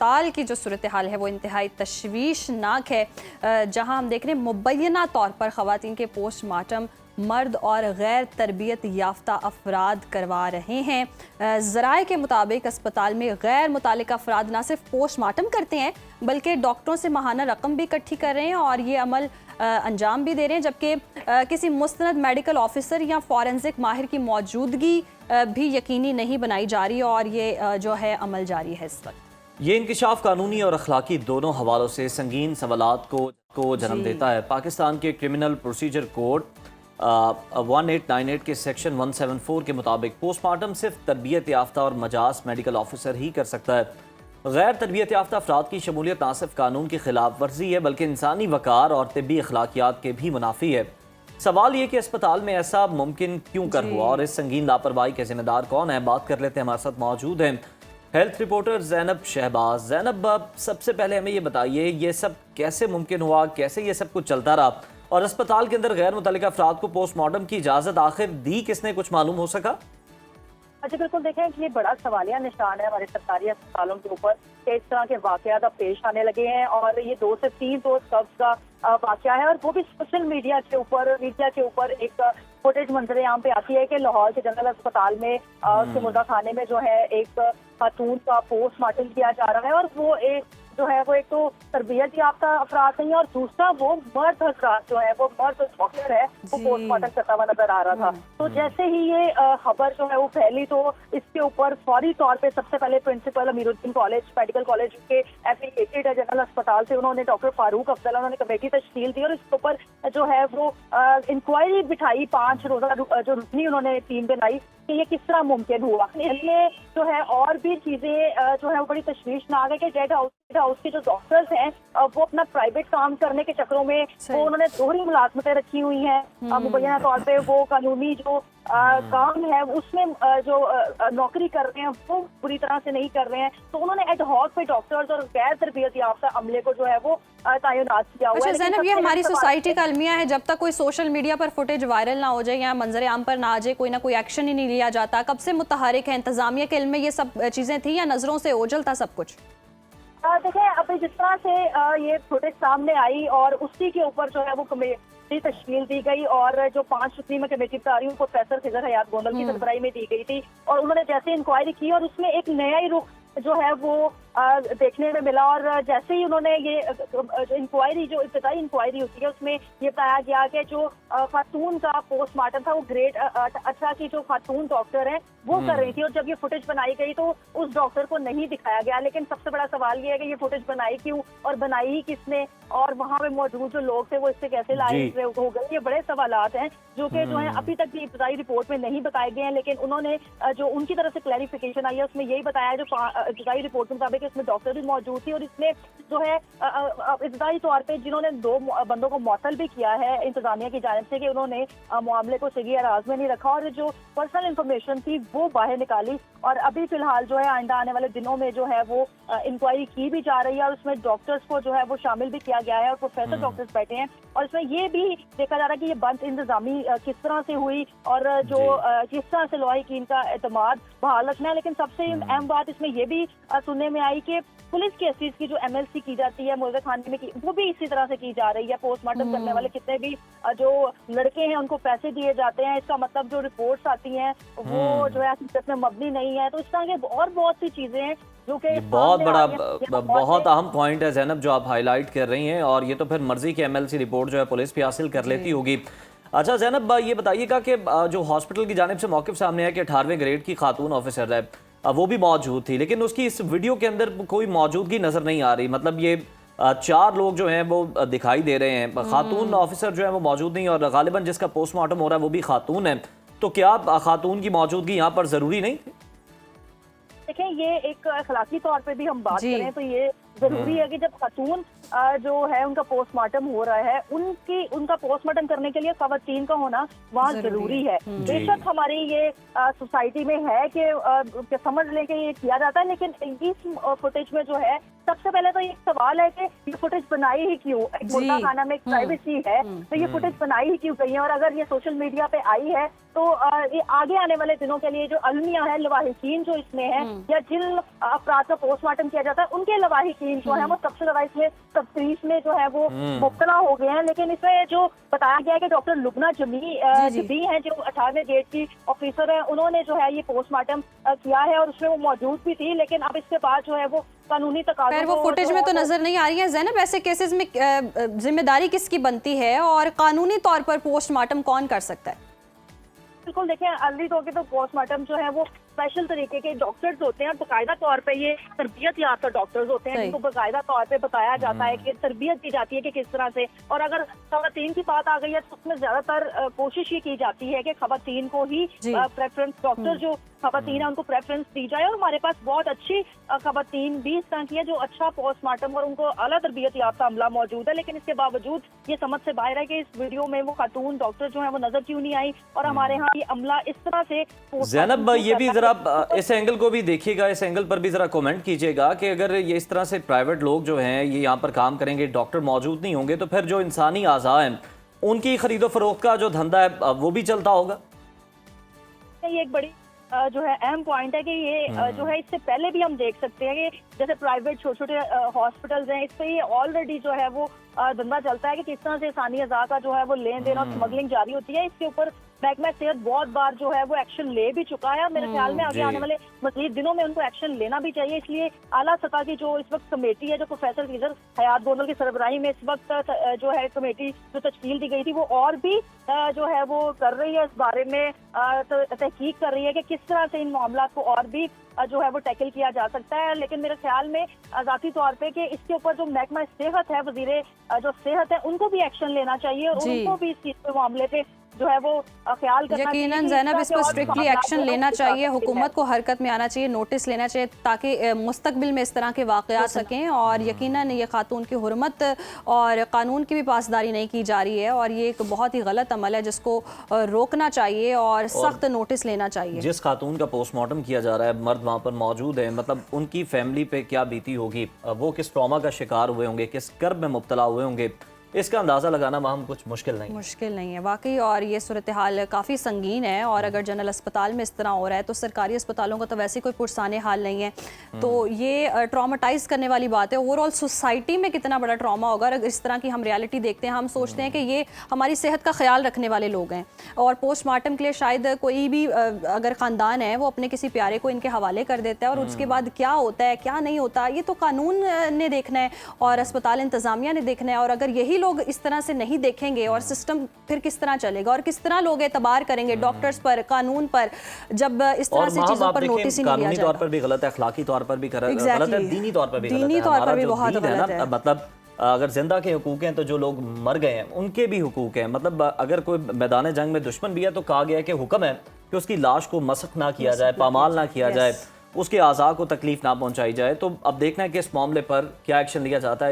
अस्पताल की जो सूरत हाल है वो इंतहाई तशवीशनाक है, जहां हम देख रहे हैं मुबैना तौर पर ख़वातीन के पोस्टमार्टम मर्द और गैर तरबियत याफ्ता अफराद करवा रहे हैं। ज़राए के मुताबिक अस्पताल में गैर मुतालिका अफराद न सिर्फ पोस्टमार्टम करते हैं बल्कि डॉक्टरों से माहाना रकम भी इकट्ठी कर रहे हैं और ये अमल अंजाम भी दे रहे हैं, जबकि किसी मुस्तनद मेडिकल ऑफिसर या फॉरेंसिक माहिर की मौजूदगी भी यकीनी नहीं बनाई जा रही और ये जो है अमल जारी है इस वक्त। ये इंकिशाफ कानूनी और अखलाकी दोनों हवालों से संगीन सवालात को जन्म देता है। पाकिस्तान के क्रिमिनल प्रोसीजर कोड 1898 के सेक्शन 174 के मुताबिक पोस्टमार्टम सिर्फ तरबियत याफ्ता और मजाज मेडिकल ऑफिसर ही कर सकता है। गैर तरबियत याफ्ता अफराद की शमूलियत ना सिर्फ कानून की खिलाफ वर्जी है बल्कि इंसानी वकार और तिब्बी अखलाकियात के भी मुनाफी है। सवाल ये कि अस्पताल में ऐसा मुमकिन क्यों कर हुआ और इस संगीन लापरवाही के जिम्मेदार कौन है, बात कर लेते हैं। हमारे साथ मौजूद हैं हेल्थ रिपोर्टर ज़ैनब शहबाज। ज़ैनब, सबसे पहले हमें ये बताइए ये सब कैसे मुमकिन हुआ, कैसे ये सब कुछ चलता रहा और अस्पताल के अंदर गैर मुतल्लिका अफराद को पोस्टमार्टम की इजाज़त आखिर दी किसने, कुछ मालूम हो सका? अच्छा, बिल्कुल देखें कि ये बड़ा सवालिया निशान है हमारे सरकारी अस्पतालों के ऊपर कि इस तरह के वाकयात अब पेश आने लगे हैं और ये 2 से 3 रोज कब का वाकया है और वो भी सोशल मीडिया के ऊपर एक फुटेज मंजर आम पे आती है कि लाहौर के जनरल अस्पताल में उसके मुर्दा खाने में जो है एक खातून का पोस्टमार्टम किया जा रहा है और वो एक जो है वो एक तो तरबियत याफ्ता अफराद नहीं है और दूसरा वो मर्द हजरात जो है वो मर्द डॉक्टर है वो पोस्टमार्टम करता हुआ नजर आ रहा था। तो जैसे ही ये खबर जो है वो फैली तो इसके ऊपर फौरी तौर पे सबसे पहले principal Amiruddin college medical college के एफिलिएटेड है जनरल अस्पताल से, उन्होंने डॉक्टर फारूक अफजल उन्होंने कमेटी तश्कील दी और इसके ऊपर जो है वो इंक्वायरी बिठाई, 5 रोजा जो रुकनी उन्होंने टीम बनाई कि ये किस तरह मुमकिन हुआ। इसमें जो है और भी चीजें जो है वो बड़ी तशवीशनाक है कि डेड हाउस के जो डॉक्टर्स हैं वो अपना प्राइवेट काम करने के चक्करों में वो उन्होंने दोहरी मुलाजमतें रखी हुई हैं। मुबैना तौर पे वो कानूनी जो काम है उसमें जो नौकरी कर रहे हैं वो पूरी तरह से नहीं कर रहे हैं, तो उन्होंने एड हॉक पे डॉक्टर्स और गैर तरबियत याफ्ता अमले को जो है वो तैनात किया हुआ है। अच्छा ज़ैनब, ये हमारी सोसाइटी का अलमिया है, जब तक कोई सोशल मीडिया पर फुटेज वायरल ना हो जाए या मंजर आम पर ना आ जाए, कोई ना कोई एक्शन ही नहीं लिया जाता। कब से मुतहरिक है, इंतजामिया के इल्म में ये सब चीजें थी या नजरों से ओझल था सब कुछ? देखें, अभी जिस तरह से ये फुटेज सामने आई और उसी के ऊपर जो है वो कमेटी तश्कील दी गई और जो 5 रुकनी में कमेटी बता रही हूँ प्रोफेसर खिजर हयात गोंदल की सरबराही में दी गई थी और उन्होंने जैसे इंक्वायरी की और उसमें एक नया ही रुख जो है वो देखने में मिला और जैसे ही उन्होंने ये इंक्वायरी जो इब्तिदाई इंक्वायरी होती है उसमें ये बताया गया कि जो खातून का पोस्टमार्टम था वो ग्रेड 18 की जो खातून डॉक्टर है वो कर रही थी और जब ये फुटेज बनाई गई तो उस डॉक्टर को नहीं दिखाया गया। लेकिन सबसे बड़ा सवाल ये है कि ये फुटेज बनाई क्यों और बनाई ही किसने और वहाँ पे मौजूद जो लोग थे वो इससे कैसे लाइव हो गए, ये बड़े सवालात हैं जो कि जो है अभी तक भी इब्तिदाई रिपोर्ट में नहीं बताए गए हैं। लेकिन उन्होंने जो उनकी तरफ से क्लैरिफिकेशन आई है उसमें यही बताया जो इब्तिदाई रिपोर्ट के मुताबिक इसमें डॉक्टर भी मौजूद थी और इसमें जो है इब्तिदाई तौर पे जिन्होंने 2 बंदों को मुअत्तल भी किया है इंतजामिया की जानिब से कि उन्होंने मामले को सही आराज में नहीं रखा और जो पर्सनल इंफॉर्मेशन थी वो बाहर निकाली और अभी फिलहाल जो है आइंदा आने वाले दिनों में जो है वो इंक्वायरी की भी जा रही है और उसमें डॉक्टर्स को जो है वो शामिल भी किया गया है और प्रोफेसर डॉक्टर्स बैठे हैं और इसमें ये भी देखा जा रहा है कि ये बंद इंतजामी किस तरह से हुई और जो किस तरह से लॉयकीन का एतमाद बहाल रखना है। लेकिन सबसे अहम बात इसमें ये भी सुनने में आई कि पुलिस केसेस की जो MLC की जाती है मुर्दा खाने में की वो भी इसी तरह से की जा रही है। पोस्टमार्टम करने वाले कितने भी जो लड़के हैं उनको पैसे दिए जाते हैं, इसका मतलब जो रिपोर्ट्स आती हैं वो जो है हकीकत में मबनी नहीं है। तो इस तरह के और बहुत सी चीजें हैं जो कि बहुत बड़ा बहुत अहम पॉइंट है ज़ैनब जो आप हाईलाइट कर रही हैं और ये तो फिर मर्जी की MLC रिपोर्ट जो है पुलिस भी हासिल कर लेती होगी। अच्छा ज़ैनब, ये बताइएगा कि जो हॉस्पिटल की जानिब से मौक़िफ़ सामने है कि 18वें ग्रेड की खातून ऑफिसर है वो भी मौजूद थी, लेकिन उसकी इस वीडियो के अंदर कोई मौजूदगी नज़र नहीं आ रही। मतलब ये 4 लोग जो हैं वो दिखाई दे रहे हैं, खातून ऑफिसर जो है वो मौजूद नहीं और गालिबन जिसका पोस्टमार्टम हो रहा है वो भी खातून है, तो क्या खातून की मौजूदगी यहाँ पर ज़रूरी नहीं? देखें, ये एक अखलाकी तौर पे भी हम बात करें तो ये जरूरी है कि जब खातून जो है उनका पोस्टमार्टम हो रहा है, उनका पोस्टमार्टम करने के लिए खवातीन का होना वहाँ जरूरी है। बेशक हमारी ये सोसाइटी में है कि समझ लें कि ये किया जाता है, लेकिन इस फुटेज में जो है सबसे पहले तो ये सवाल है कि ये फुटेज बनाई ही क्यों? एक मुर्दा खाना में एक प्राइवेसी है, तो ये फुटेज बनाई ही क्यों गई है? और अगर ये सोशल मीडिया पे आई है तो ये आगे आने वाले दिनों के लिए जो अलमिया है, लवाहिकीन जो इसमें है या जिन अपराध का पोस्टमार्टम किया जाता है उनके लवाहिकीन जो है वो सबसे ज्यादा इसमें तफ्तीश में जो है वो मुब्तला हो गए हैं। लेकिन इसमें जो बताया गया है कि डॉक्टर लुबना जमी हैं जो 18वें ग्रेड की ऑफिसर है, उन्होंने जो है ये पोस्टमार्टम किया है और उसमें वो मौजूद भी थी। लेकिन अब इसके बाद जो है वो कानूनी तकाज़ों वो फुटेज में तो नजर नहीं आ रही है। ज़ैनब, ऐसे केसेस में जिम्मेदारी किसकी बनती है और कानूनी तौर पर पोस्टमार्टम कौन कर सकता है? बिल्कुल, देखें अर्ली तौर पे तो पोस्टमार्टम जो है वो स्पेशल तरीके के डॉक्टर्स होते हैं, बाकायदा तौर पे ये तरबियत याफ्ता डॉक्टर्स होते हैं जिनको बाकायदा तौर पे बताया जाता है कि तरबियत दी जाती है कि किस तरह से। और अगर खवातीन की बात आ गई है तो उसमें ज्यादातर कोशिश ये की जाती है कि खवातीन को ही प्रेफरेंस, डॉक्टर जो खवातीन है उनको प्रेफरेंस दी जाए। और हमारे पास बहुत अच्छी खवातीन भी इस तरह की है जो अच्छा पोस्टमार्टम और उनको आला तरबियत याफ्ता अमला मौजूद है। लेकिन इसके बावजूद ये समझ से बाहर है कि इस वीडियो में वो खातून डॉक्टर जो है वो नजर क्यों नहीं आई और हमारे यहाँ ये अमला इस तरह से। ज़ैनब, ये भी जरा इस एंगल को भी देखिएगा, इस एंगल पर भी जरा कमेंट कीजिएगा कि अगर ये इस तरह से प्राइवेट लोग जो हैं ये यहाँ पर काम करेंगे, डॉक्टर मौजूद नहीं होंगे, तो फिर जो इंसानी आज़ा हैं उनकी खरीदो फरोख्त का जो धंधा है वो भी चलता होगा। ये एक बड़ी जो है अहम पॉइंट है कि ये जो है इससे पहले भी हम देख सकते हैं कि जैसे प्राइवेट छोटे छोटे हॉस्पिटल्स हैं, इस पे ये ऑलरेडी जो है वो धंधा चलता है कि किस तरह से इंसानी अज़ा का जो है वो लेन देन और स्मगलिंग जारी होती है। इसके ऊपर महकमा सेहत बहुत बार जो है वो एक्शन ले भी चुका है और मेरे ख्याल में आगे आने वाले मज़ीद दिनों में उनको एक्शन लेना भी चाहिए। इसलिए आला सतह की जो इस वक्त कमेटी है, जो प्रोफेसर फीजर हयात गोंदल की सरबराही में इस वक्त जो है कमेटी जो तश्कील दी गई थी, वो और भी जो है वो कर रही है, इस बारे में तहकीक कर रही है कि किस तरह से इन मामला को और भी जो है वो टैकल किया जा सकता है। लेकिन मेरे ख्याल में ज़ाती तौर पे कि इसके ऊपर जो महकमा सेहत है, वज़ीरे जो सेहत है, उनको भी एक्शन लेना चाहिए और उनको भी इस चीज़ पे मामले पे जो है वो ख्याल करना चाहिए। यकीनन ज़ैनब, इस पर स्ट्रिक्टली एक्शन लेना चाहिए, हुकूमत को हरकत में आना चाहिए, नोटिस लेना चाहिए ताकि मुस्तकबिल में इस तरह के वाक़यात सकें। और यकीनन ये खातून की हुर्मत और कानून की भी पासदारी नहीं की जा रही है और ये एक बहुत ही गलत अमल है जिसको रोकना चाहिए और सख्त नोटिस लेना चाहिए। जिस खातून का पोस्टमार्टम किया जा रहा है, मर्द वहाँ पर मौजूद है, मतलब उनकी फैमिली पे क्या बीती होगी, वो किस ट्रॉमा का शिकार हुए होंगे, किस कर्ब में मुब्तला हुए होंगे, इसका अंदाज़ा लगाना वहाँ कुछ मुश्किल नहीं है वाकई। और ये सूरत हाल काफ़ी संगीन है और अगर जनरल अस्पताल में इस तरह हो रहा है तो सरकारी अस्पतालों का तो वैसे कोई पुरसाने हाल नहीं है। तो ये ट्रॉमाटाइज करने वाली बात है। ओवरऑल सोसाइटी में कितना बड़ा ट्रॉमा होगा अगर इस तरह की हम रियलिटी देखते हैं। हम सोचते हैं कि ये हमारी सेहत का ख्याल रखने वाले लोग हैं और पोस्टमार्टम के लिए शायद कोई भी अगर ख़ानदान है वो अपने किसी प्यारे को इनके हवाले कर देता है और उसके बाद क्या होता है क्या नहीं होता ये तो कानून ने देखना है और अस्पताल इंतज़ामिया ने देखना है। और अगर यही लोग इस तरह से नहीं देखेंगे और सिस्टम फिर किस तरह चलेगा और किस तरह लोग एतबार करेंगे डॉक्टर्स पर, कानून पर, जब इस तरह से चीजों पर नोटिस ही नहीं लिया जाएगा। तौर पर भी गलत है, अखलाकी तौर पर भी गलत है, दीनी तौर पर भी गलत है। दीनी तौर पर भी बहुत गलत है। मतलब अगर जिंदा के हुकूक हैं तो जो लोग मर गए हैं उनके भी हुकूक हैं। मतलब अगर कोई मैदान जंग में दुश्मन भी है तो कहा गया है कि हुक्म है कि उसकी लाश को मसख ना किया जाए, पामाल ना किया जाए, उसके आज़ा को तकलीफ ना पहुंचाई जाए। तो अब देखना है कि इस मामले पर क्या एक्शन लिया जाता है।